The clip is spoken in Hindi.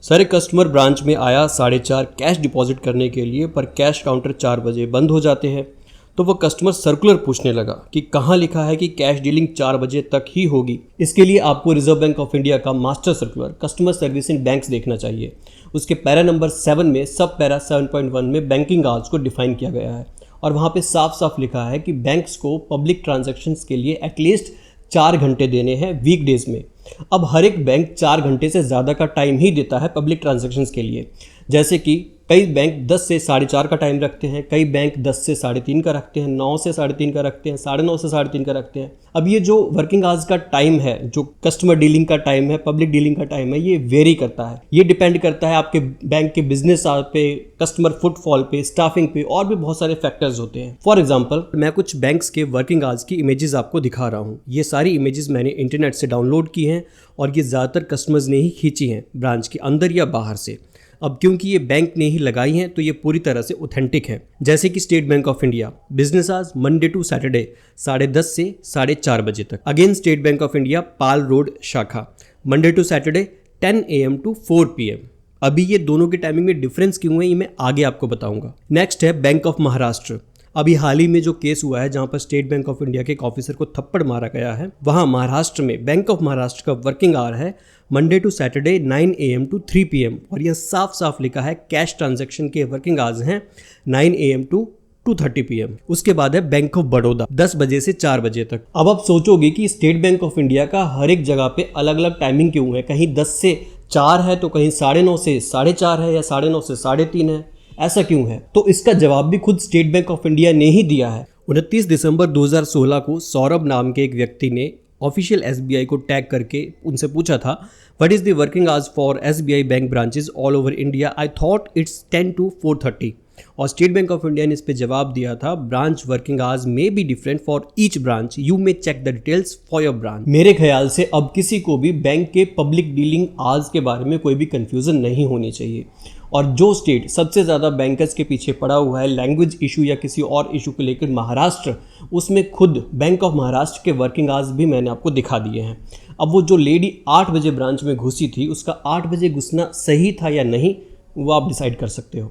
सारे कस्टमर ब्रांच में आया 4:30 कैश डिपॉजिट करने के लिए, पर कैश काउंटर 4 बजे बंद हो जाते हैं। तो वह कस्टमर सर्कुलर पूछने लगा कि कहाँ लिखा है कि कैश डीलिंग 4 बजे तक ही होगी। इसके लिए आपको रिजर्व बैंक ऑफ इंडिया का master circular customer service in banks देखना चाहिए। उसके पैरा नंबर 7 में सब पैरा 7.1 में बैंकिंग आवर्स को डिफाइन किया गया है और वहाँ पे साफ साफ लिखा है कि बैंक्स को पब्लिक ट्रांजैक्शंस के लिए एटलीस्ट 4 घंटे देने हैं वीकडेज में। अब हर एक बैंक 4 घंटे से ज़्यादा का टाइम ही देता है पब्लिक ट्रांजैक्शंस के लिए, जैसे कि कई बैंक 10 से 4:30 का टाइम रखते हैं, कई बैंक 10 से 3:30 का रखते हैं, 9 से 3:30 का रखते हैं, 9:30 से 3:30 का रखते हैं। अब ये जो वर्किंग आवर्स का टाइम है, जो कस्टमर डीलिंग का टाइम है, पब्लिक डीलिंग का टाइम है, ये वेरी करता है। ये डिपेंड करता है आपके बैंक के बिजनेस पे, कस्टमर फुटफॉल पे, स्टाफिंग पे और भी बहुत सारे फैक्टर्स होते हैं। फॉर एग्जाम्पल, मैं कुछ बैंक्स के वर्किंग आवर्स की इमेजेस आपको दिखा रहा हूँ। ये सारी इमेजेस मैंने इंटरनेट से डाउनलोड की हैं और ये ज़्यादातर कस्टमर्स ने ही खींची हैं, ब्रांच के अंदर या बाहर से। अब क्योंकि ये बैंक ने ही लगाई हैं तो ये पूरी तरह से ऑथेंटिक है। जैसे कि State Bank of India business hours Monday to Saturday 10:30 से 4:30 बजे तक। Again State Bank of India Pal road शाखा Monday to Saturday 10 AM to 4 PM। अभी ये दोनों के टाइमिंग में डिफरेंस क्यों है ये मैं आगे आपको बताऊंगा। नेक्स्ट है बैंक ऑफ महाराष्ट्र। अभी हाल ही में जो केस हुआ है जहां पर स्टेट बैंक ऑफ इंडिया के एक ऑफिसर को थप्पड़ मारा गया है, वहां महाराष्ट्र में बैंक ऑफ महाराष्ट्र का वर्किंग आवर है Monday to Saturday 9 AM to 3 PM और यह साफ साफ लिखा है कैश ट्रांजैक्शन के वर्किंग आवर्स हैं 9 AM to 2:30 PM। उसके बाद है बैंक ऑफ बड़ौदा 10 बजे से 4 बजे तक। अब आप सोचोगे कि स्टेट बैंक ऑफ इंडिया का हर एक जगह पे अलग अलग टाइमिंग क्यों है, कहीं 10 से 4 है तो कहीं 9:30 से 4:30 है या 9:30 से 3:30 है, ऐसा क्यों है? तो इसका जवाब भी खुद स्टेट बैंक ऑफ इंडिया ने ही दिया है। 29 दिसंबर 2016 को सौरभ नाम के एक व्यक्ति ने ऑफिशियल SBI को टैग करके उनसे पूछा था, what is the working hours for SBI bank branches all over India? I thought it's 10 to 4:30। और स्टेट बैंक ऑफ इंडिया ने इस पे जवाब दिया था, branch working hours may be different for each branch, you may check the details for your branch. मेरे ख्याल से अब किसी को भी बैंक के पब्लिक डीलिंग आवर्स के बारे में कोई भी कंफ्यूजन नहीं होनी चाहिए। और जो स्टेट सबसे ज़्यादा बैंकर्स के पीछे पड़ा हुआ है लैंग्वेज इशू या किसी और इशू को लेकर, महाराष्ट्र, उसमें खुद बैंक ऑफ महाराष्ट्र के वर्किंग आवर्स भी मैंने आपको दिखा दिए हैं। अब वो जो लेडी 8 बजे ब्रांच में घुसी थी, उसका 8 बजे घुसना सही था या नहीं, वो आप डिसाइड कर सकते हो।